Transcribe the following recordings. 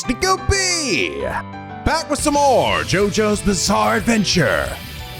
host, NicoB, back with some more Jojo's Bizarre Adventure.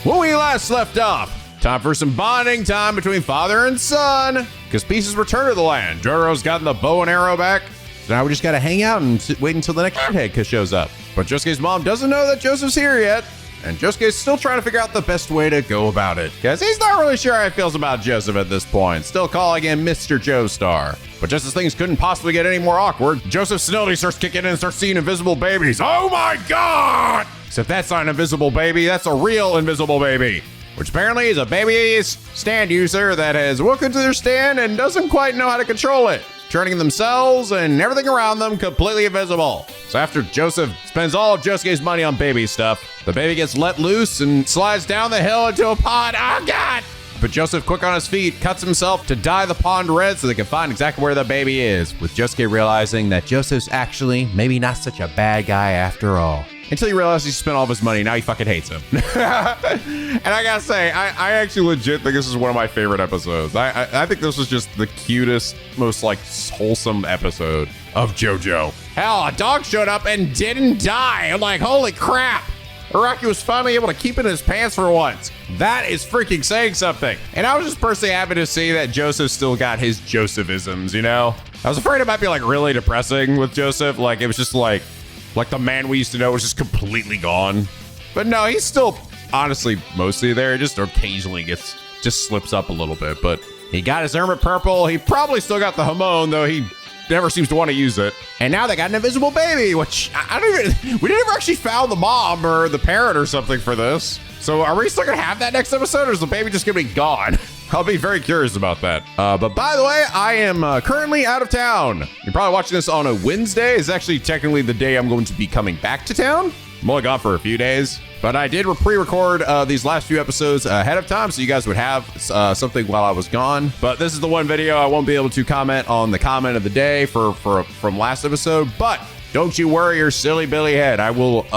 When we last left off, time for some bonding time between father and son, because pieces return to the land. Jojo's gotten the bow and arrow back, so now we just gotta hang out and wait until the next head shows up. But Josuke's mom doesn't know that Joseph's here yet, and Josuke's still trying to figure out the best way to go about it, because he's not really sure how he feels about Joseph at this point, still calling him Mr. Joestar. But just as things couldn't possibly get any more awkward, Joseph's senility starts kicking in and starts seeing invisible babies. Oh my god! Except that's not an invisible baby, that's a real invisible baby, which apparently is a baby stand user that has woken to their stand and doesn't quite know how to control it, turning themselves and everything around them completely invisible. So after Joseph spends all of Josuke's money on baby stuff, the baby gets let loose and slides down the hill into a pond. Oh god! But Joseph, quick on his feet, cuts himself to dye the pond red so they can find exactly where the baby is, with Josuke realizing that Joseph's actually maybe not such a bad guy after all. Until he realizes he spent all of his money, now he fucking hates him. And I gotta say, I actually legit think this is one of my favorite episodes. I think this was just the cutest, most like wholesome episode of JoJo. Hell, a dog showed up and didn't die. I'm like, holy crap. Araki was finally able to keep it in his pants for once. That is freaking saying something. And I was just personally happy to see that Joseph still got his Josephisms, you know? I was afraid it might be like really depressing with Joseph. Like it was just like the man we used to know was just completely gone. But no, he's still honestly mostly there. Just occasionally just slips up a little bit. But he got his hermit purple. He probably still got the Hamon, though he never seems to want to use it. And now they got an invisible baby, which I don't even, we never actually found the mom or the parent or something for this. So are we still gonna have that next episode, or is the baby just gonna be gone? I'll be very curious about that. But by the way, I am currently out of town. You're probably watching this on a Wednesday. It's actually technically the day I'm going to be coming back to town. I'm only gone for a few days, but I did pre-record these last few episodes ahead of time, so you guys would have something while I was gone. But this is the one video I won't be able to comment on the comment of the day from last episode. But don't you worry your silly Billy head. I will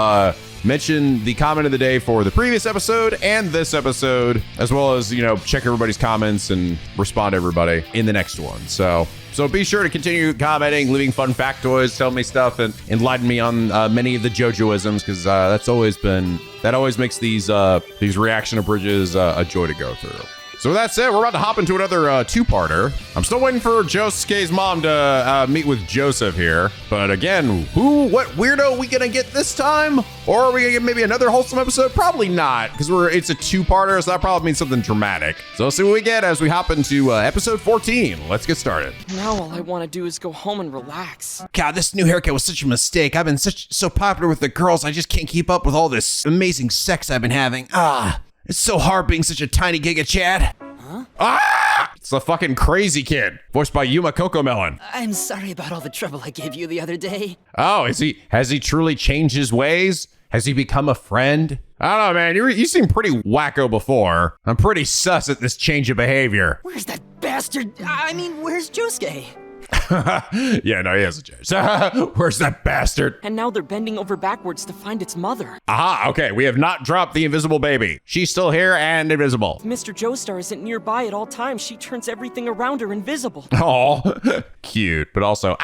mention the comment of the day for the previous episode and this episode, as well as, you know, check everybody's comments and respond to everybody in the next one. So be sure to continue commenting, leaving fun factoids, tell me stuff, and enlighten me on many of the JoJoisms, because that always makes these reaction abridges a joy to go through. So with that said, we're about to hop into another two-parter. I'm still waiting for Josuke's mom to meet with Joseph here. But again, what weirdo are we gonna get this time? Or are we gonna get maybe another wholesome episode? Probably not, because it's a two-parter, so that probably means something dramatic. So let's see what we get as we hop into episode 14. Let's get started. Now all I want to do is go home and relax. God, this new haircut was such a mistake. I've been so popular with the girls, I just can't keep up with all this amazing sex I've been having. It's so hard being such a tiny Giga Chad. Huh? It's the fucking crazy kid, voiced by Yuma Cocomelon. I'm sorry about all the trouble I gave you the other day. Oh, has he truly changed his ways? Has he become a friend? I don't know, man. You seemed pretty wacko before. I'm pretty sus at this change of behavior. Where's that bastard? I mean, where's Josuke? Yeah, no, he hasn't changed. Where's that bastard? And now they're bending over backwards to find its mother. Aha, okay, we have not dropped the invisible baby. She's still here and invisible. If Mr. Joestar isn't nearby at all times, she turns everything around her invisible. Oh, cute, but also,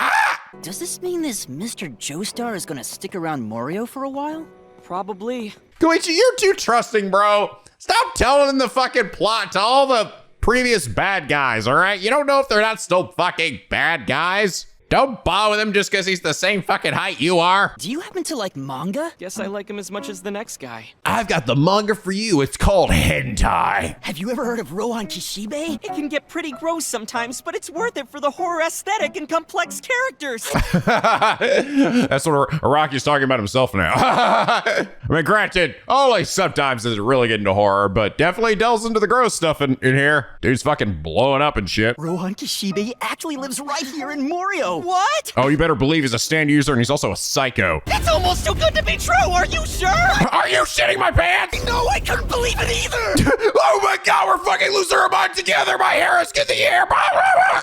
Does this mean this Mr. Joestar is gonna stick around Morio for a while? Probably. Koichi, you're too trusting, bro. Stop telling him the fucking plot to all the previous bad guys, all right? You don't know if they're not still fucking bad guys. Don't bother with him just because he's the same fucking height you are. Do you happen to like manga? Guess I like him as much as the next guy. I've got the manga for you. It's called hentai. Have you ever heard of Rohan Kishibe? It can get pretty gross sometimes, but it's worth it for the horror aesthetic and complex characters. That's what Araki's talking about himself now. I mean, granted, only sometimes does it really get into horror, but definitely delves into the gross stuff in here. Dude's fucking blowing up and shit. Rohan Kishibe actually lives right here in Morio. What? Oh, you better believe he's a stand user and he's also a psycho. It's almost too good to be true. Are you sure? Are you shitting my pants? No, I couldn't believe it either. Oh my god, we're fucking losing our mind together. My hair is in the air.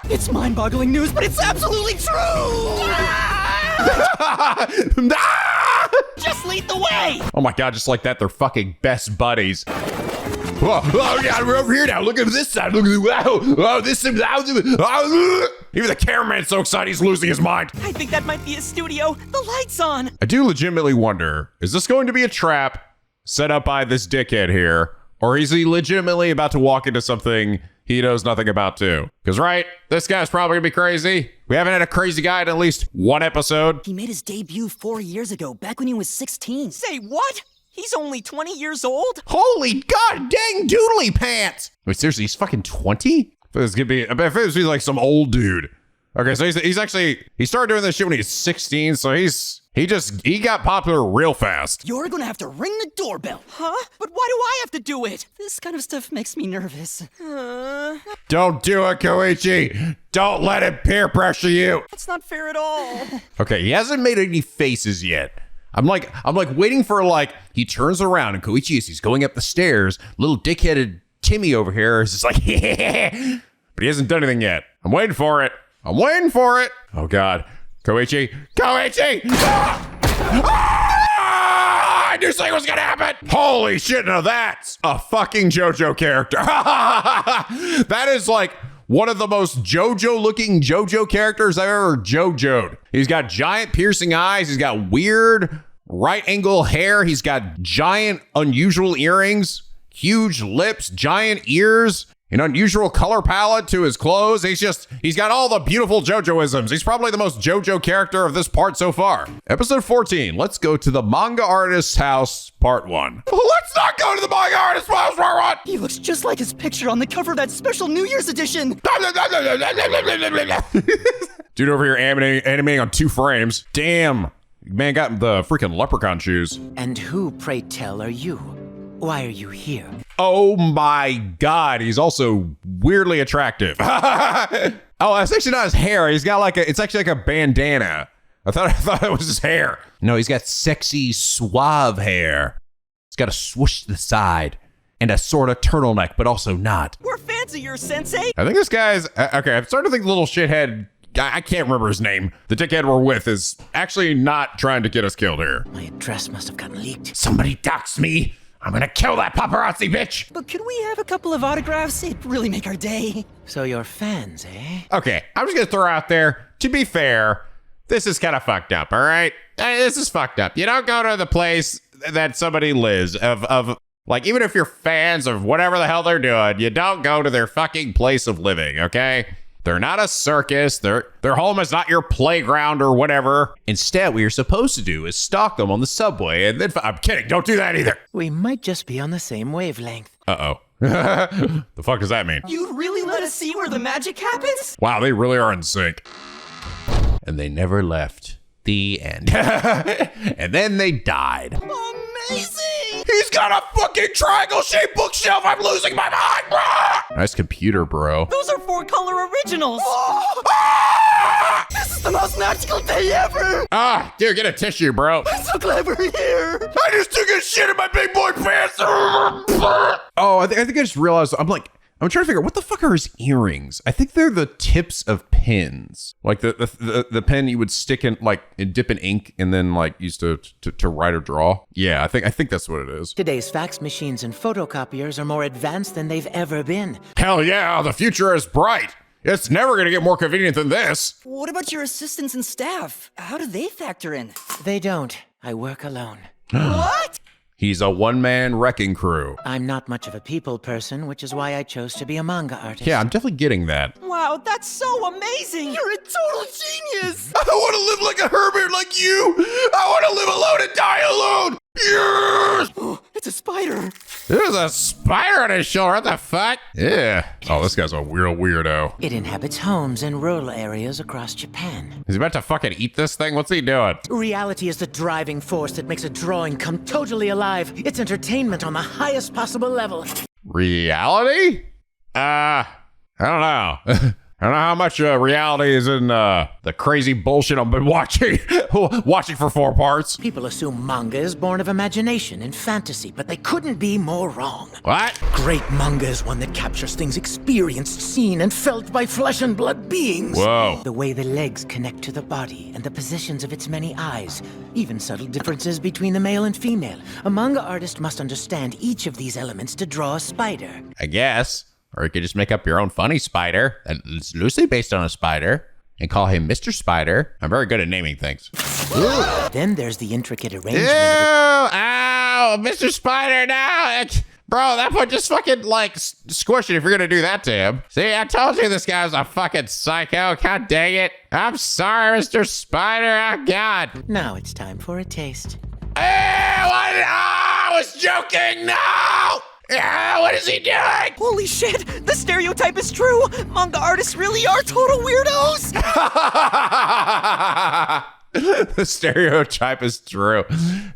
It's mind-boggling news, but it's absolutely true. Just lead the way. Oh my god, just like that, they're fucking best buddies. Oh yeah, we're over here now. Look at this side. Look at wow. Oh, this side. Even the cameraman's so excited he's losing his mind. I think that might be a studio. The light's on. I do legitimately wonder, is this going to be a trap set up by this dickhead here? Or is he legitimately about to walk into something he knows nothing about too? Because, right, this guy's probably gonna be crazy. We haven't had a crazy guy in at least one episode. He made his debut 4 years ago, back when he was 16. Say what? He's only 20 years old? Holy god dang doodly pants! Wait, seriously, he's fucking 20? This could be, I bet this would be like some old dude. Okay, so he started doing this shit when he was 16, so he got popular real fast. You're gonna have to ring the doorbell. Huh? But why do I have to do it? This kind of stuff makes me nervous. Don't do it, Koichi! Don't let it peer pressure you! That's not fair at all. Okay, he hasn't made any faces yet. I'm like waiting for he turns around and Koichi, as he's going up the stairs, little dickheaded Timmy over here is just like, but he hasn't done anything yet. I'm waiting for it. Oh god. Koichi! I knew something was gonna happen! Holy shit, now that's a fucking Jojo character. That is like one of the most Jojo looking Jojo characters I've ever Jojo'd. He's got giant piercing eyes, he's got weird right angle hair, he's got giant unusual earrings, huge lips, giant ears, an unusual color palette to his clothes. He's got all the beautiful JoJoisms. He's probably the most JoJo character of this part so far. Episode 14, let's go to the manga artist's house, part 1. Let's not go to the manga artist's house, part 1! He looks just like his picture on the cover of that special New Year's edition. Dude over here animating on 2 frames. Damn, man got the freaking leprechaun shoes. And who, pray tell, are you? Why are you here? Oh my god, he's also weirdly attractive. Oh, that's actually not his hair. He's got it's actually like a bandana. I thought it was his hair. No, he's got sexy, suave hair. He's got a swoosh to the side and a sort of turtleneck, but also not. We're fans of yours, Sensei. I think this guy's, okay, I'm starting to think the little shithead, I can't remember his name. The dickhead we're with is actually not trying to get us killed here. My address must have gotten leaked. Somebody doxed me. I'm gonna kill that paparazzi bitch! But could we have a couple of autographs? It'd really make our day. So you're fans, eh? Okay, I'm just gonna throw out there, to be fair, this is kind of fucked up, all right? This is fucked up. You don't go to the place that somebody lives, even if you're fans of whatever the hell they're doing, you don't go to their fucking place of living, okay? They're not a circus. Their home is not your playground or whatever. Instead, what you're supposed to do is stalk them on the subway and then... I'm kidding. Don't do that either. We might just be on the same wavelength. Uh-oh. The fuck does that mean? You'd really let us see where the magic happens? Wow, they really are in sync. And they never left. The end. And then they died. Amazing! He's got a fucking triangle-shaped bookshelf! I'm losing my mind, bro! Nice computer, bro. Those are 4-color originals! This is the most magical day ever! Ah, dude, get a tissue, bro. I'm so glad we're here! I just took a shit in my big boy pants! Oh, I think I just realized, I'm trying to figure out, what the fuck are his earrings? I think they're the tips of pens. Like the pen you would stick in, and dip in ink and then used to write or draw. Yeah, I think that's what it is. Today's fax machines and photocopiers are more advanced than they've ever been. Hell yeah, the future is bright. It's never gonna get more convenient than this. What about your assistants and staff? How do they factor in? They don't. I work alone. What? He's a one-man wrecking crew. I'm not much of a people person, which is why I chose to be a manga artist. Yeah, I'm definitely getting that. Wow, that's so amazing! You're a total genius! I want to live like a hermit like you! I want to live alone and die alone! Yes! Oh, it's a spider! There's a spider on his shoulder, what the fuck? Yeah. Oh, this guy's a real weirdo. It inhabits homes in rural areas across Japan. Is he about to fucking eat this thing? What's he doing? Reality is the driving force that makes a drawing come totally alive. It's entertainment on the highest possible level. Reality? I don't know. I don't know how much reality is in the crazy bullshit I've been watching for 4 parts. People assume manga is born of imagination and fantasy, but they couldn't be more wrong. What? Great manga is one that captures things experienced, seen, and felt by flesh and blood beings. Whoa. The way the legs connect to the body and the positions of its many eyes, even subtle differences between the male and female. A manga artist must understand each of these elements to draw a spider. I guess. Or you could just make up your own funny spider that's loosely based on a spider and call him Mr. Spider. I'm very good at naming things. Then there's the intricate arrangement. Ew! Of Ow! Mr. Spider, no! Bro, that would just fucking, like, squish it if you're gonna do that to him. See, I told you this guy was a fucking psycho. God dang it. I'm sorry, Mr. Spider. Oh, God. Now it's time for a taste. Ew! I was joking! No! What is he doing? Holy shit! The stereotype is true! Manga artists really are total weirdos! The stereotype is true.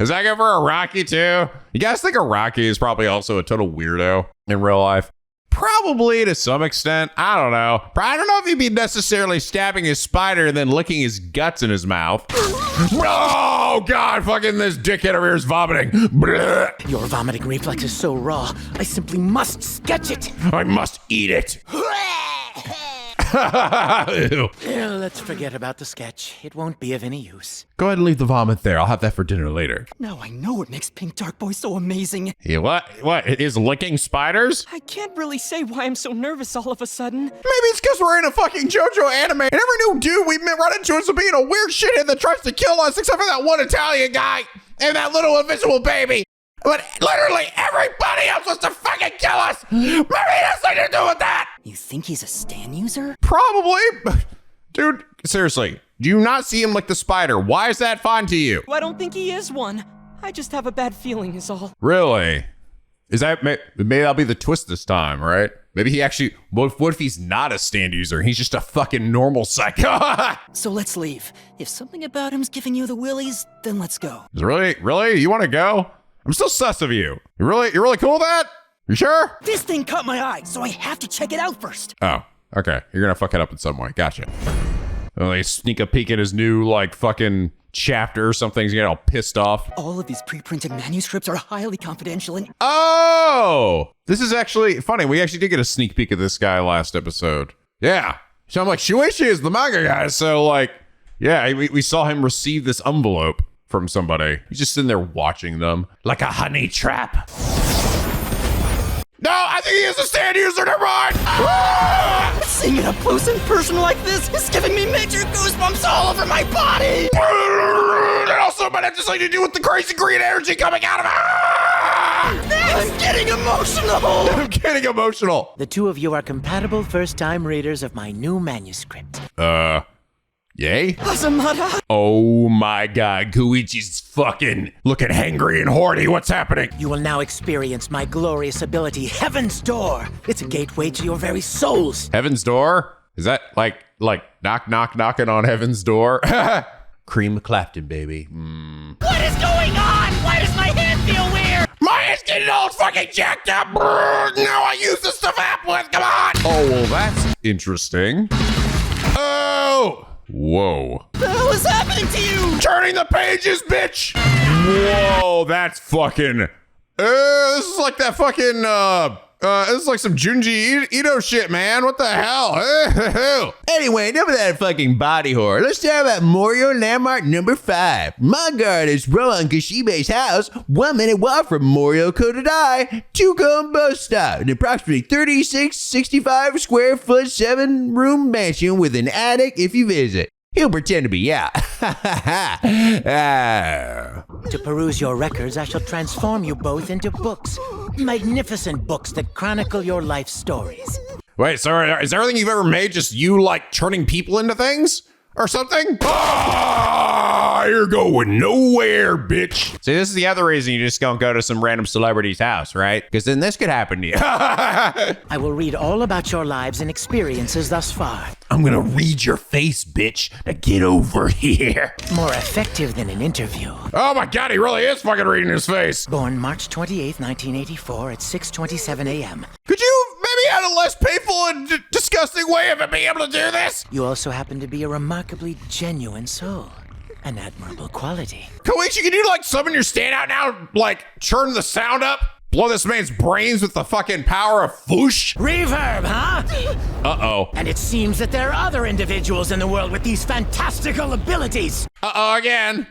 Is that good for Araki too? You guys think Araki is probably also a total weirdo in real life? Probably to some extent. I don't know. I don't know if he'd be necessarily stabbing his spider and then licking his guts in his mouth. Oh God, fucking this dickhead over here is vomiting. Blech. Your vomiting reflex is so raw, I simply must sketch it. I must eat it. Ew. Let's forget about the sketch. It won't be of any use. Go ahead and leave the vomit there. I'll have that for dinner later. Now I know what makes Pink Dark Boy so amazing. Yeah, what? What? It is licking spiders? I can't really say why I'm so nervous all of a sudden. Maybe it's because we're in a fucking Jojo anime, and every new dude we run into is being a weird shithead that tries to kill us, except for that one Italian guy and that little invisible baby. But literally everybody else wants to fucking kill us. Maybe it has something to do with that. You think he's a stand user? Probably. Dude, seriously, do you not see him like the spider? Why is that fine to you? I don't think he is one. I just have a bad feeling is all. Really? Is that, maybe that'll be the twist this time, right? Maybe he actually, what if he's not a stand user? He's just a fucking normal psycho. So let's leave. If something about him's giving you the willies, then let's go. Really? You want to go? I'm still sus of you. You're really cool with that? You sure? This thing caught my eye, so I have to check it out first. Oh, okay. You're gonna fuck it up in some way. Gotcha. Well, they sneak a peek at his new, like, fucking chapter or something. He's getting all pissed off. All of these pre-printed manuscripts are highly confidential and— Oh! This is actually funny. We actually did get a sneak peek of this guy last episode. Yeah. So I'm like, Koichi is the manga guy. So, like, yeah, we saw him receive this envelope from somebody. He's just sitting there watching them like a honey trap. No, I think he is a stand user. Never mind. Ah! Seeing it up close and personal like this is giving me major goosebumps all over my body. And also, might have something to do with the crazy green energy coming out of it. I'm getting emotional. I'm getting emotional. The two of you are compatible first-time readers of my new manuscript. Yay? Azamata. Oh my God, Koichi's fucking looking hangry and horny. What's happening? You will now experience my glorious ability, Heaven's Door. It's a gateway to your very souls. Heaven's Door? Is that like knocking on Heaven's Door? Cream Clapton, baby. What is going on? Why does my hand feel weird? My hand's getting all fucking jacked up. Now I use this to vap with. Come on. Oh, well, that's interesting. Oh. Whoa. What the hell is happening to you? Turning the pages, bitch. Whoa, that's fucking. This is like that fucking. This is like some Junji Ito shit, man. What the hell? Anyway, enough of that fucking body horror. Let's talk about Morio Landmark number 5. Manga artist Rohan Kishibe's house, 1 minute walk from Morio Kodadai, Tukombosta, an approximately 3665 square foot 7-room mansion with an attic if you visit. He'll pretend to be out. To peruse your records, I shall transform you both into books. Magnificent books that chronicle your life stories. Wait, sorry, is everything you've ever made just you, like, turning people into things? Or something? Ah, you're going nowhere, bitch. See, this is the other reason you just don't go to some random celebrity's house, right? Because then this could happen to you. I will read all about your lives and experiences thus far. I'm gonna read your face, bitch. Now get over here. More effective than an interview. Oh my God, he really is fucking reading his face. Born March 28th, 1984 at 6:27 a.m. Could you maybe add a less painful and disgusting way of being able to do this? You also happen to be a remarkably genuine soul. An admirable quality. Koichi, can you, like, summon your standout now? Like, turn the sound up? Blow this man's brains with the fucking power of whoosh? Reverb, huh? Uh-oh. And it seems that there are other individuals in the world with these fantastical abilities. Uh-oh again.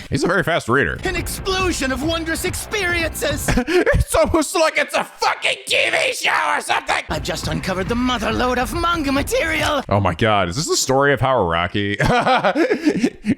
He's a very fast reader. An explosion of wondrous experiences! It's almost like it's a fucking TV show or something! I've just uncovered the motherlode of manga material! Oh my god, is this the story of how Araki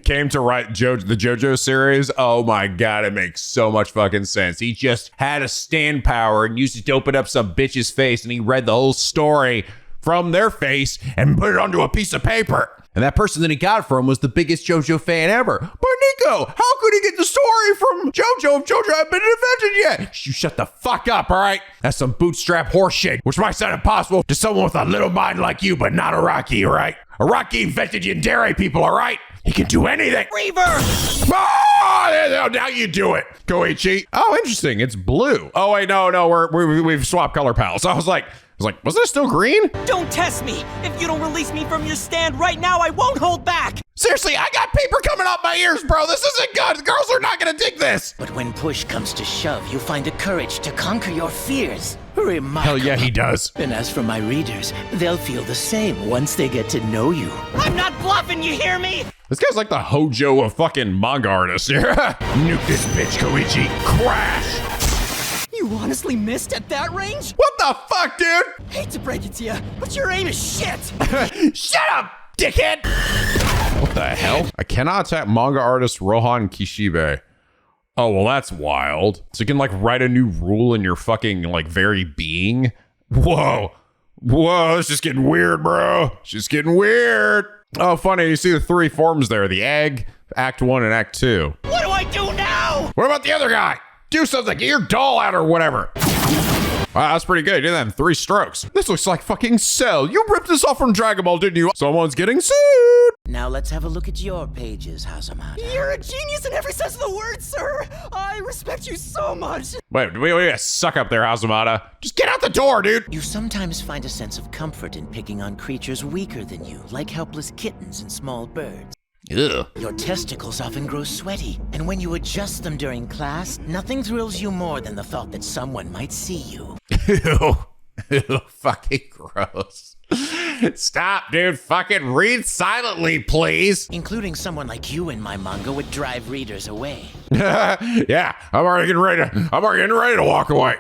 came to write the Jojo series? Oh my god, it makes so much fucking sense. He just had a stand power and used it to open up some bitch's face, and he read the whole story from their face and put it onto a piece of paper. And that person that he got it from was the biggest JoJo fan ever. But Nico, how could he get the story from JoJo if JoJo hadn't been invented yet? You shut the fuck up, all right? That's some bootstrap horseshit, which might sound impossible to someone with a little mind like you, but not Araki, all right? Araki invented Yandere people, all right? He can do anything. Reverse! Oh, now you do it, Koichi. Oh, interesting. It's blue. Oh wait, no, we've swapped color pals. I was like, wasn't it still green? Don't test me! If you don't release me from your stand right now, I won't hold back! Seriously, I got paper coming out my ears, bro. This isn't good. The girls are not gonna dig this. But when push comes to shove, you find the courage to conquer your fears. Remarkable. Hell yeah, he does. And as for my readers, they'll feel the same once they get to know you. I'm not bluffing, you hear me? This guy's like the Hojo of fucking manga artists here. Nuke this bitch, Koichi. Crash. You honestly missed at that range? What the fuck, dude? Hate to break it to you, but your aim is shit! Shut up, dickhead! What the hell? I cannot attack manga artist Rohan Kishibe. Oh, well, that's wild. So you can, like, write a new rule in your fucking, like, very being? Whoa. Whoa, it's just getting weird, bro. It's just getting weird. Oh, funny, you see the three forms there. The egg, Act 1, and Act 2. What do I do now? What about the other guy? Do something, get your doll out or whatever. Wow, that's pretty good. You did that in 3 strokes. This looks like fucking Cell. You ripped this off from Dragon Ball, didn't you? Someone's getting sued. Now let's have a look at your pages, Hazamata. You're a genius in every sense of the word, sir! I respect you so much! Wait, suck up there, Hazamata. Just get out the door, dude. You sometimes find a sense of comfort in picking on creatures weaker than you, like helpless kittens and small birds. Ugh. Your testicles often grow sweaty, and when you adjust them during class, nothing thrills you more than the thought that someone might see you. Ew. Ew, fucking gross. Stop, dude. Fucking read silently, please. Including someone like you in my manga would drive readers away. Yeah, I'm already getting ready to walk away.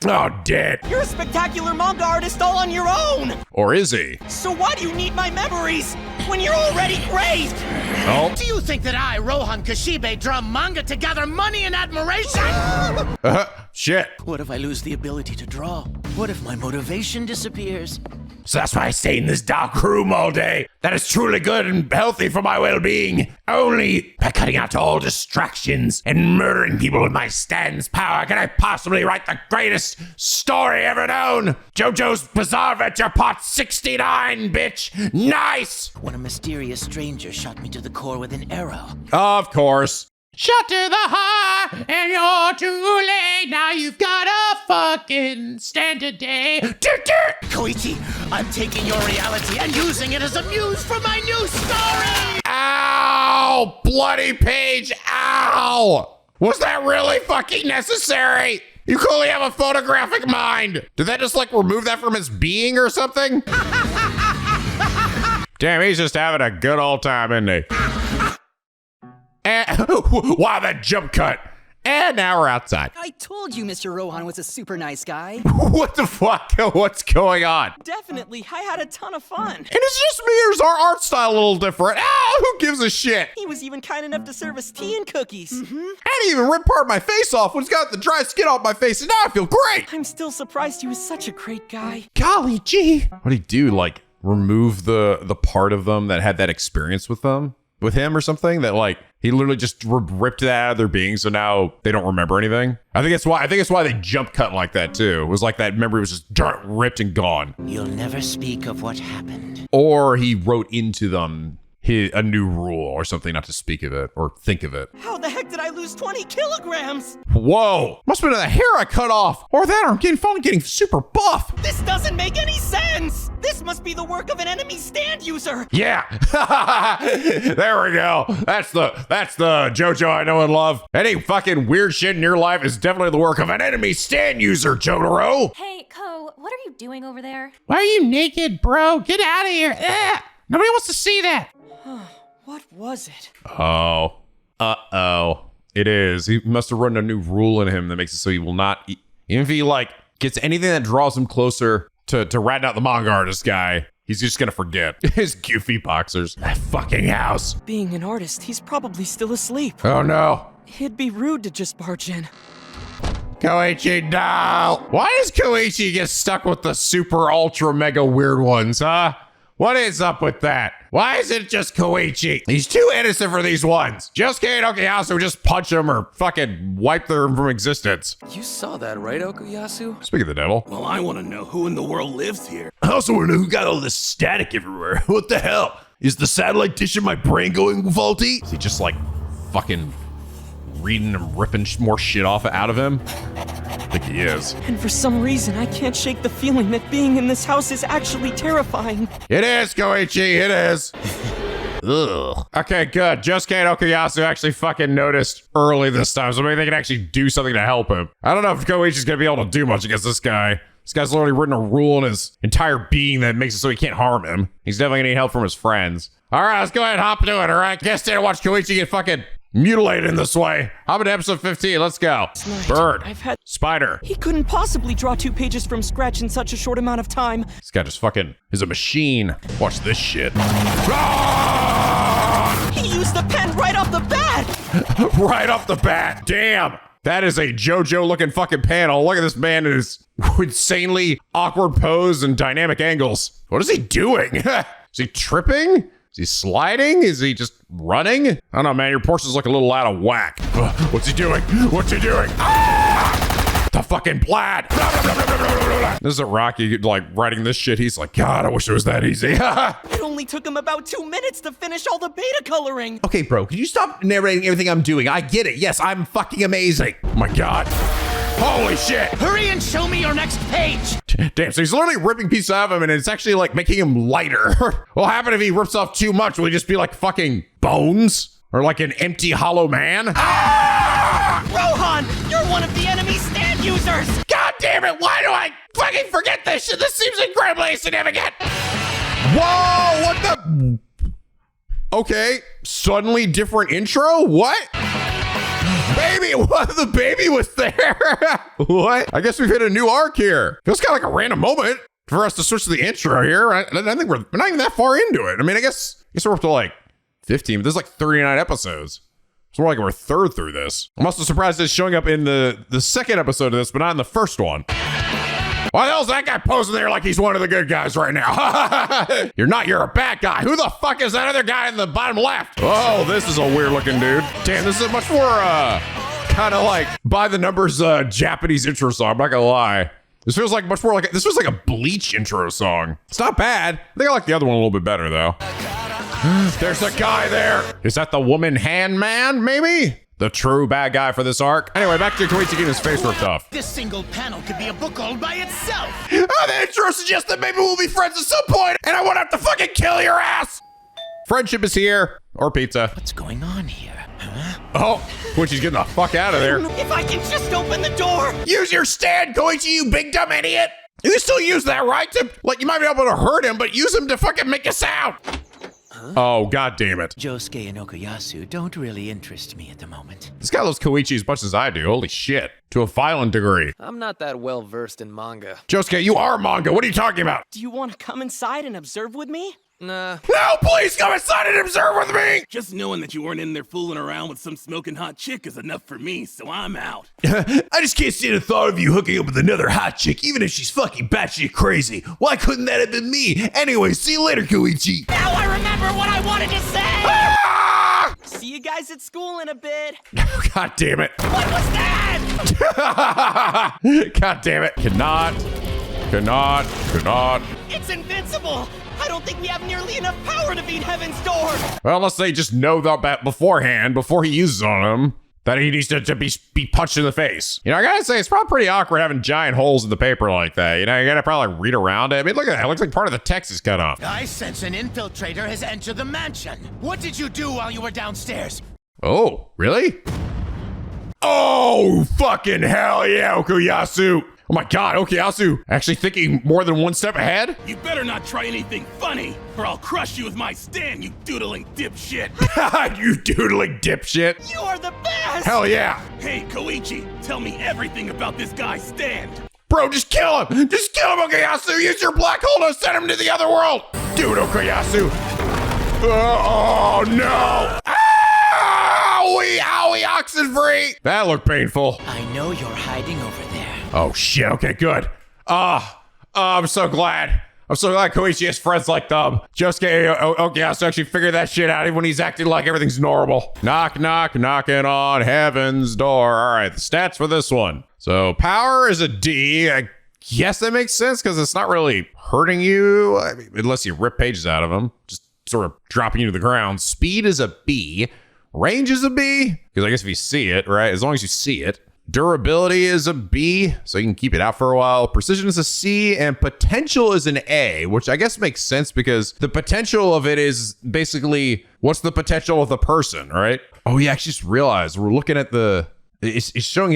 Oh, dead. You're a spectacular manga artist all on your own! Or is he? So why do you need my memories when you're already great? Oh. Do you think that I, Rohan Kishibe, draw manga to gather money and admiration? Shit. What if I lose the ability to draw? What if my motivation disappears? So that's why I stay in this dark room all day. That is truly good and healthy for my well-being. Only by cutting out all distractions and murdering people with my stand's power can I possibly write the greatest story ever known. JoJo's Bizarre Adventure Part 69, bitch. Nice. When a mysterious stranger shot me to the core with an arrow. Of course. Shot to the heart, and you're too late. Now you've got a fucking stand today. Koichi, I'm taking your reality and using it as a muse for my new story! Ow! Bloody page, ow! Was that really fucking necessary? You clearly have a photographic mind. Did that just like remove that from his being or something? Damn, he's just having a good old time, isn't he? Wow, that jump cut. And now we're outside. I told you Mr. Rohan was a super nice guy. What the fuck? What's going on? Definitely, I had a ton of fun. And it's just me, or is our art style a little different? Who gives a shit? He was even kind enough to serve us tea and cookies. I didn't even rip part of my face off when it's got the dry skin off my face, and now I feel great. I'm still surprised he was such a great guy. Golly gee. What did he do? Like remove the part of them that had that experience with him or something, that like he literally just ripped that out of their being, so now they don't remember anything. I think it's why they jump cut like that too. It was like that memory was just ripped and gone. You'll never speak of what happened. Or he wrote into them a new rule or something not to speak of it or think of it. How the heck did I lose 20 kilograms? Whoa, must have been the hair I cut off, or that, or I'm finally getting super buff. This doesn't make any sense. This must be the work of an enemy stand user. Yeah, there we go. That's the JoJo I know and love. Any fucking weird shit in your life is definitely the work of an enemy stand user, Jotaro. Hey, Ko, what are you doing over there? Why are you naked, bro? Get out of here. Nobody wants to see that. What was it? Oh, Uh-oh. It is. He must have run a new rule in him that makes it so he will not, even if he like gets anything that draws him closer to ratting out the manga artist guy, he's just gonna forget. His goofy boxers. That fucking house. Being an artist, he's probably still asleep. Oh no. It'd be rude to just barge in. Koichi, no! Why does Koichi get stuck with the super ultra mega weird ones, huh? What is up with that? Why is it just Koichi? He's too innocent for these ones. Josuke and Okuyasu would just punch him or fucking wipe them from existence. You saw that, right, Okuyasu? Speak of the devil. Well, I want to know who in the world lives here. I also want to know who got all this static everywhere. What the hell? Is the satellite dish in my brain going faulty? Is he just like fucking reading and ripping more shit off out of him? I think he is. And for some reason, I can't shake the feeling that being in this house is actually terrifying. It is, Koichi, it is. Ugh. Okay, good. Josuke and Okuyasu actually fucking noticed early this time, so maybe they can actually do something to help him. I don't know if Koichi's gonna be able to do much against this guy. This guy's literally written a rule in his entire being that makes it so he can't harm him. He's definitely gonna need help from his friends. All right, let's go ahead and hop into it, all right? Can't stay to watch Koichi get fucking mutilated in this way. Hop into episode 15, let's go. Bird, spider. He couldn't possibly draw 2 pages from scratch in such a short amount of time. This guy just fucking is a machine. Watch this shit. He used the pen right off the bat! Right off the bat, damn. That is a Jojo looking fucking panel. Look at this man in his insanely awkward pose and dynamic angles. What is he doing? Is he tripping? Is he sliding? Is he just running? I don't know, man. Your portions look a little out of whack. What's he doing? What's he doing? Ah! The fucking plaid. This is Araki, like, writing this shit. He's like, God, I wish it was that easy. It only took him about 2 minutes to finish all the beta coloring. Okay, bro, can you stop narrating everything I'm doing? I get it. Yes, I'm fucking amazing. Oh my God. Holy shit. Hurry and show me your next page! Damn, so he's literally ripping pieces out of him and it's actually like making him lighter. What'll happen if he rips off too much? Will he just be like fucking bones? Or like an empty hollow man? Ah! Rohan, you're one of the enemy's stand users! God damn it, why do I fucking forget this shit? This seems incredibly significant. Whoa, what the? Okay, suddenly different intro? What? Baby, what? The baby was there. What? I guess we've hit a new arc here. Feels kind of like a random moment for us to switch to the intro here. I think we're not even that far into it. I mean, I guess we're up to like 15, but there's like 39 episodes. So we're like we're third through this. I'm also surprised it's showing up in the second episode of this, but not in the first one. Why the hell's that guy posing there like he's one of the good guys right now? You're not, you're a bad guy. Who the fuck is that other guy in the bottom left? Oh, this is a weird looking dude. Damn, this is a much more kind of like by the numbers Japanese intro song. I'm not gonna lie. This feels like much more like, this feels like a Bleach intro song. It's not bad. I think I like the other one a little bit better though. There's a guy there. Is that the woman hand man, maybe? The true bad guy for this arc. Anyway, back to Koichi getting his face ripped off. This single panel could be a book all by itself. Oh, the intro suggests that maybe we'll be friends at some point, and I won't have to fucking kill your ass. Friendship is here, or pizza. What's going on here? Huh? Oh, Koichi's getting the fuck out of there. If I can just open the door! Use your stand, Koichi, you big dumb idiot. You can still use that, right? Like, you might be able to hurt him, but use him to fucking make a sound. Huh? Oh, god damn it. Josuke and Okuyasu don't really interest me at the moment. This guy loves Koichi as much as I do. Holy shit. To a violent degree. I'm not that well versed in manga. Josuke, you are manga. What are you talking about? Do you want to come inside and observe with me? Nah. No, please come inside and observe with me! Just knowing that you weren't in there fooling around with some smoking hot chick is enough for me, so I'm out. I just can't stand the thought of you hooking up with another hot chick, even if she's fucking batshit crazy. Why couldn't that have been me? Anyway, see you later, Koichi. Now I remember what I wanted to say! Ah! See you guys at school in a bit. God damn it. What was that? God damn it. Cannot. It's invincible! I don't think we have nearly enough power to beat Heaven's Door! Well, unless they just know that beforehand, before he uses on him, that he needs to be punched in the face. You know, I gotta say, it's probably pretty awkward having giant holes in the paper like that. You know, you gotta probably read around it. I mean, look at that. It looks like part of the text is cut off. I sense an infiltrator has entered the mansion. What did you do while you were downstairs? Oh, really? Oh, fucking hell yeah, Okuyasu. Oh my god, Okuyasu actually thinking more than one step ahead? You better not try anything funny, or I'll crush you with my stand, you doodling dipshit. You doodling dipshit. You are the best! Hell yeah. Hey, Koichi, tell me everything about this guy's stand. Bro, just kill him. Just kill him, Okuyasu. Use your black hole to send him to the other world. Dude, Okuyasu. Oh, no. Owie, owie, oxen-free. That looked painful. I know you're hiding over there. Oh, shit. Okay, good. I'm so glad. I'm so glad Koichi has friends like them. Josuke Okuyasu actually figured that shit out even when he's acting like everything's normal. Knock, knock, knocking on heaven's door. All right, the stats for this one. So power is a D. I guess that makes sense because it's not really hurting you. I mean, unless you rip pages out of them. Just sort of dropping you to the ground. Speed is a B. Range is a B. Because I guess if you see it, right? As long as you see it. Durability is a B, so you can keep it out for a while. Precision is a C, and potential is an A, which I guess makes sense because the potential of it is basically what's the potential of the person, right? Oh, yeah, I actually just realized we're looking at it's showing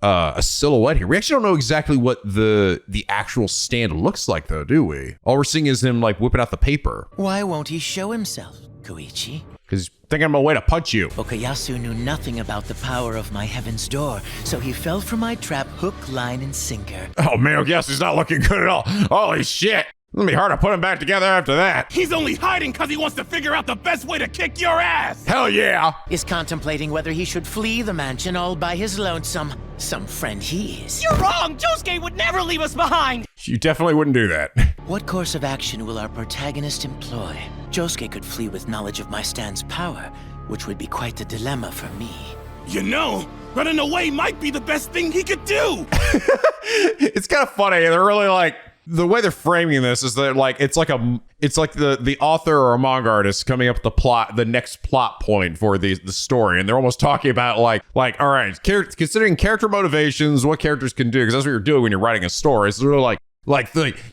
a silhouette here. We actually don't know exactly what the actual stand looks like, though, do we? All we're seeing is him like whipping out the paper. Why won't he show himself, Koichi? Because he's thinking I'm a way to punch you. Okuyasu knew nothing about the power of my heaven's door, so he fell for my trap hook, line, and sinker. Oh man, Okuyasu's not looking good at all. Holy shit. It'll be hard to put him back together after that. He's only hiding because he wants to figure out the best way to kick your ass. Hell yeah. Is contemplating whether he should flee the mansion all by his lonesome. Some friend he is. You're wrong! Josuke would never leave us behind! You definitely wouldn't do that. What course of action will our protagonist employ? Josuke could flee with knowledge of my stand's power, which would be quite the dilemma for me. You know, running away might be the best thing he could do. It's kind of funny. They're really like, the way they're framing this is that like it's like the author or a manga artist coming up with the next plot point for the story, and they're almost talking about like all right, considering character motivations, what characters can do, because that's what you're doing when you're writing a story. It's really like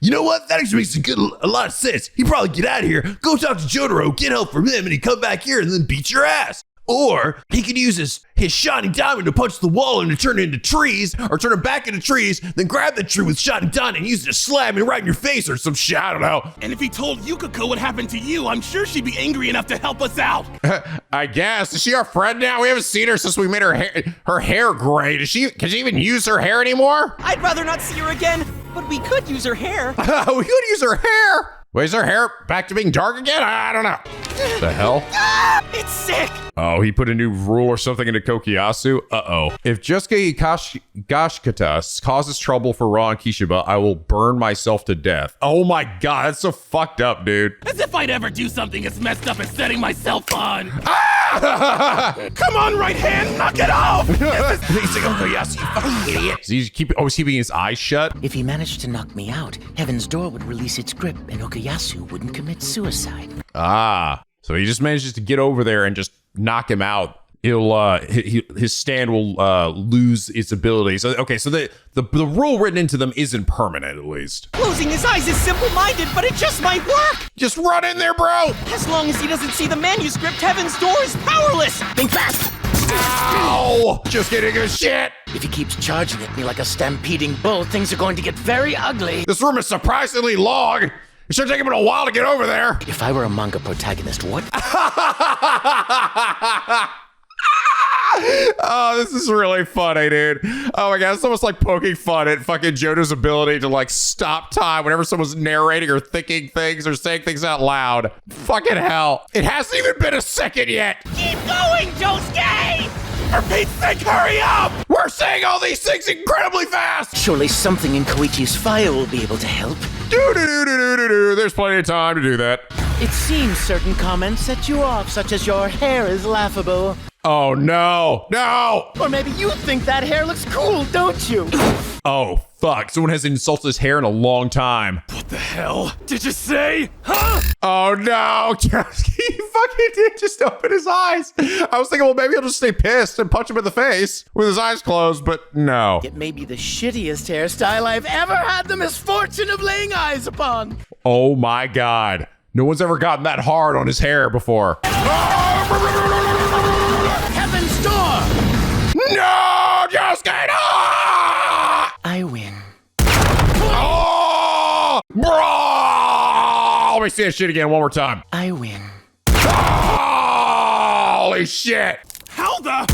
You know what? That actually makes a lot of sense. He'd probably get out of here, go talk to Jojo, get help from him, and he'd come back here and then beat your ass. Or he could use his shining diamond to punch the wall and to turn it into trees, or turn it back into trees, then grab the tree with shining diamond and use it to slam it right in your face or some shit. I don't know. And if he told Yukiko what happened to you, I'm sure she'd be angry enough to help us out. I guess. Is she our friend now? We haven't seen her since we made her hair gray. Can she even use her hair anymore? I'd rather not see her again, but we could use her hair. We could use her hair. Wait, is her hair back to being dark again? I don't know. The hell? It's sick! Oh, he put a new rule or something into Kokiyasu? Uh-oh. If Josuke Gashkata causes trouble for Ra and Kishiba, I will burn myself to death. Oh my god, that's so fucked up, dude. As if I'd ever do something as messed up as setting myself on. Ah! Come on, right hand, knock it off! He's like, Okuyasu, you fucking idiot. So he's keeping his eyes shut? If he managed to knock me out, Heaven's Door would release its grip and Okuyasu wouldn't commit suicide. Ah. So he just manages to get over there and just knock him out. His stand will lose its ability. So okay, so the rule written into them isn't permanent, at least. Closing his eyes is simple-minded, but it just might work! Just run in there, bro! As long as he doesn't see the manuscript, Heaven's Door is powerless! Think fast! Ow! Just kidding, a shit! If he keeps charging at me like a stampeding bull, things are going to get very ugly. This room is surprisingly long. It should take him a while to get over there. If I were a manga protagonist, what? Oh, this is really funny, dude. Oh my god, it's almost like poking fun at fucking Jojo's ability to like stop time whenever someone's narrating or thinking things or saying things out loud. Fucking hell. It hasn't even been a second yet. Keep going, Josuke! For Pete's sake, hurry up! We're saying all these things incredibly fast. Surely something in Koichi's fire will be able to help. There's plenty of time to do that. It seems certain comments set you off, such as your hair is laughable. Oh no, no! Or maybe you think that hair looks cool, don't you? Oh fuck, someone hasn't insulted his hair in a long time. What the hell did you say? Huh? Oh no, he fucking did just open his eyes. I was thinking, well, maybe he'll just stay pissed and punch him in the face with his eyes closed, but no. It may be the shittiest hairstyle I've ever had the misfortune of laying eyes upon. Oh my god. No one's ever gotten that hard on his hair before. Heaven's Door! No, Josuke, no! I win. me see that shit again one more time. I win. Holy shit. How the?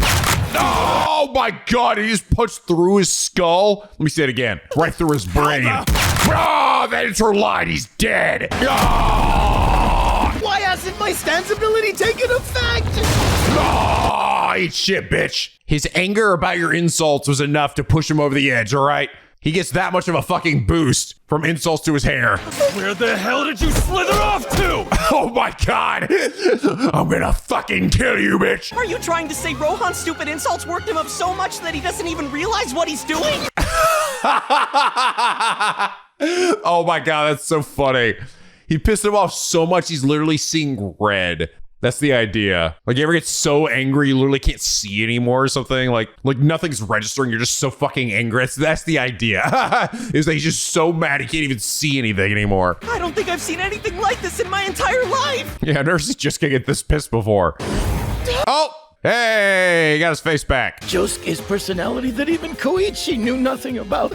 Oh my God, he just punched through his skull. Let me say it again. Right through his brain. Oh, that is her line. He's dead. Oh, Why hasn't my stance ability taken effect? oh, eat shit, bitch. His anger about your insults was enough to push him over the edge, all right? He gets that much of a fucking boost from insults to his hair. Where the hell did you slither off to? Oh my God. I'm gonna fucking kill you, bitch. Are you trying to say Rohan's stupid insults worked him up so much that he doesn't even realize what he's doing? Oh my God, that's so funny. He pissed him off so much he's literally seeing red. That's the idea. Like, you ever get so angry you literally can't see anymore or something? Like nothing's registering. You're just so fucking angry. That's the idea. Is that he's just so mad he can't even see anything anymore. I don't think I've seen anything like this in my entire life. Yeah, I've never seen Josuke get this pissed before. Oh, hey, he got his face back. Josuke's personality that even Koichi knew nothing about.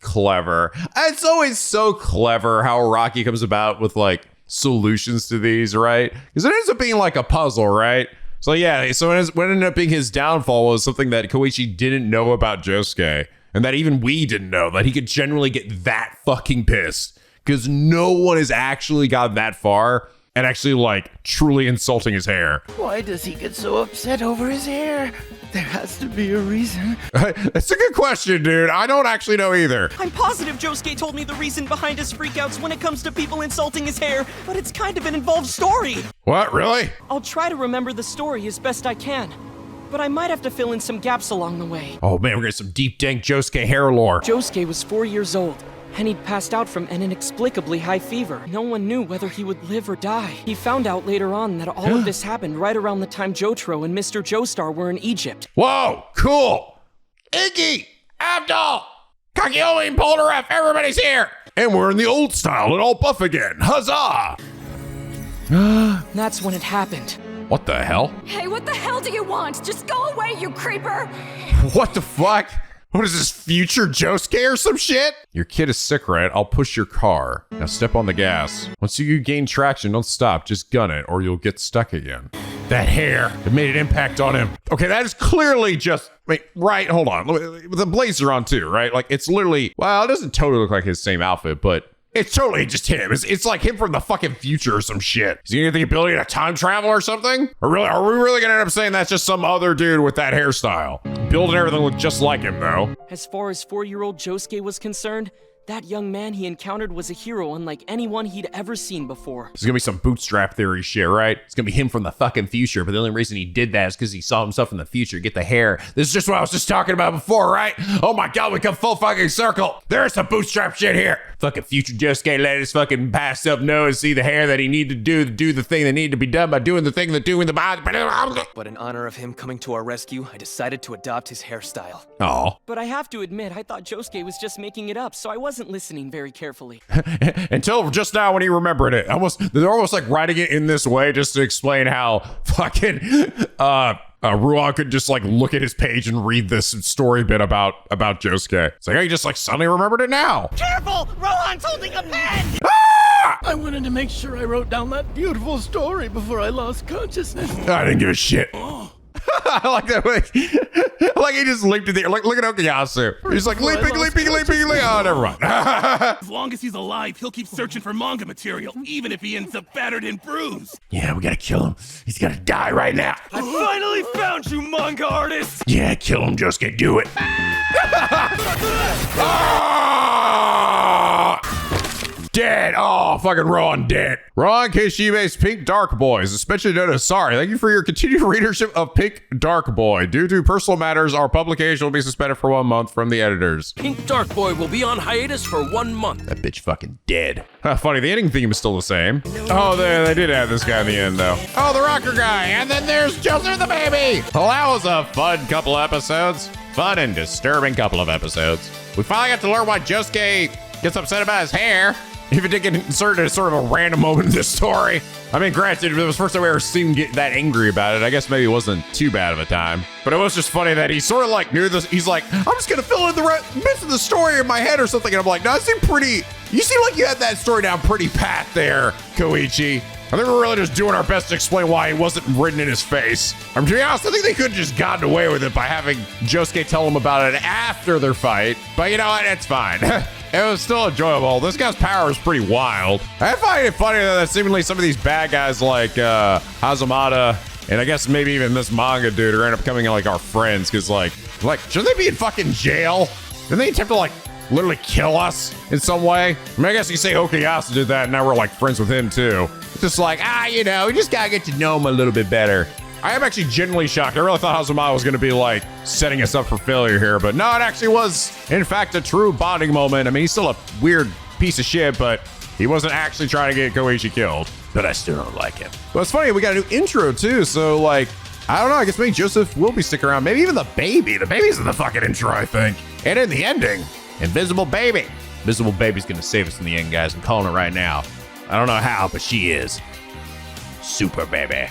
Clever. It's always so clever how Araki comes about with like solutions to these, right? Because it ends up being like a puzzle, right? So yeah, so what ended up being his downfall was something that Koichi didn't know about Josuke, and that even we didn't know, that he could generally get that fucking pissed, because no one has actually gotten that far and actually like truly insulting his hair. Why does he get so upset over his hair? There has to be a reason. That's a good question, dude. I don't actually know either. I'm positive Josuke told me the reason behind his freakouts when it comes to people insulting his hair, but it's kind of an involved story. What, really? I'll try to remember the story as best I can, but I might have to fill in some gaps along the way. Oh man, we're getting some deep dank Josuke hair lore. Josuke was 4 years old, and he'd passed out from an inexplicably high fever. No one knew whether he would live or die. He found out later on that all of this happened right around the time Jotaro and Mr. Joestar were in Egypt. Whoa, cool. Iggy, Abdul, Kakyoin, Polnareff, everybody's here. And we're in the old style and all buff again. Huzzah! That's when it happened. What the hell? Hey, what the hell do you want? Just go away, you creeper! What the fuck? What is this, future Josuke or some shit? Your kid is sick, right? I'll push your car. Now step on the gas. Once you gain traction, don't stop. Just gun it or you'll get stuck again. That hair, it made an impact on him. Okay, that is clearly just, wait, right, hold on. With the blazer on too, right? Like, it's literally, well, it doesn't totally look like his same outfit, but it's totally just him. It's like him from the fucking future or some shit. Is he gonna get the ability to time travel or something? Or really, are we really gonna end up saying that's just some other dude with that hairstyle? Build and everything look just like him though. As far as 4-year-old Josuke was concerned, that young man he encountered was a hero unlike anyone he'd ever seen before. There's gonna be some bootstrap theory shit, right? It's gonna be him from the fucking future, but the only reason he did that is because he saw himself in the future get the hair. This is just what I was just talking about before, right? Oh my God, we come full fucking circle. There's some bootstrap shit here. Fucking future Josuke let his fucking past self know and see the hair that he needed to do the thing that needed to be done by doing the thing that doing the body. But in honor of him coming to our rescue, I decided to adopt his hairstyle. Oh. But I have to admit, I thought Josuke was just making it up, so I wasn't listening very carefully. Until just now when he remembered it. They're almost like writing it in this way just to explain how fucking Ruan could just like look at his page and read this story bit about Josuke. It's like, oh, you just like suddenly remembered it now. Careful! Rohan's holding a pen! I wanted to make sure I wrote down that beautiful story before I lost consciousness. I didn't give a shit. I like that way. Like he just leaped in the air. Like, look at Okuyasu. He's like leaping. Oh, never mind. As long as he's alive, he'll keep searching for manga material, even if he ends up battered and bruised. Yeah, we gotta kill him. He's gotta die right now. I finally found you, manga artist! Yeah, kill him, Josuke. Do it. Dead. Oh, fucking Ron dead. Ron Kishibe's Pink Dark Boy is especially known as sorry. Thank you for your continued readership of Pink Dark Boy. Due to personal matters, our publication will be suspended for 1 month from the editors. Pink Dark Boy will be on hiatus for 1 month. That bitch fucking dead. Funny, the ending theme is still the same. Oh, they did add this guy in the end, though. Oh, the rocker guy. And then there's Joestar the baby. Well, that was a fun couple episodes. Fun and disturbing couple of episodes. We finally got to learn why Josuke gets upset about his hair. If it did get inserted at sort of a random moment in this story. I mean, granted, it was the first time we ever seen him get that angry about it. I guess maybe it wasn't too bad of a time. But it was just funny that he sort of like knew this. He's like, I'm just going to fill in the bits of the story in my head or something. And I'm like, no, that seemed pretty You seem like you had that story down pretty pat there, Koichi. I think we're really just doing our best to explain why he wasn't written in his face. To be honest, I think they could have just gotten away with it by having Josuke tell them about it after their fight. But you know what? It's fine. It was still enjoyable. This guy's power is pretty wild. I find it funny that seemingly some of these bad guys like Hazamada and I guess maybe even this manga dude are end up becoming like our friends because like should they be in fucking jail? Didn't they attempt to like literally kill us in some way? I mean, I guess you say Okuyasu did that and now we're like friends with him too. It's just like, you know, we just gotta get to know him a little bit better. I am actually genuinely shocked. I really thought Hazama was gonna be like setting us up for failure here, but no, it actually was in fact a true bonding moment. I mean, he's still a weird piece of shit, but he wasn't actually trying to get Koichi killed. But I still don't like him. But it's funny, we got a new intro too, so like, I don't know, I guess maybe Joseph will be sticking around. Maybe even the baby. The baby's in the fucking intro, I think. And in the ending, Invisible Baby. Invisible Baby's gonna save us in the end, guys. I'm calling it right now. I don't know how, but she is. Super baby.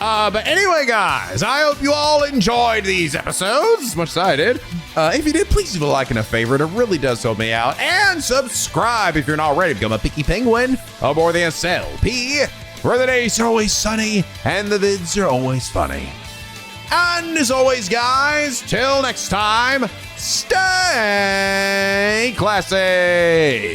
But anyway, guys, I hope you all enjoyed these episodes as much as I did. If you did, please leave a like and a favorite. It really does help me out. And subscribe if you're not already. Become a picky penguin aboard the SLP, where the days are always sunny and the vids are always funny. And as always, guys, till next time, stay classy.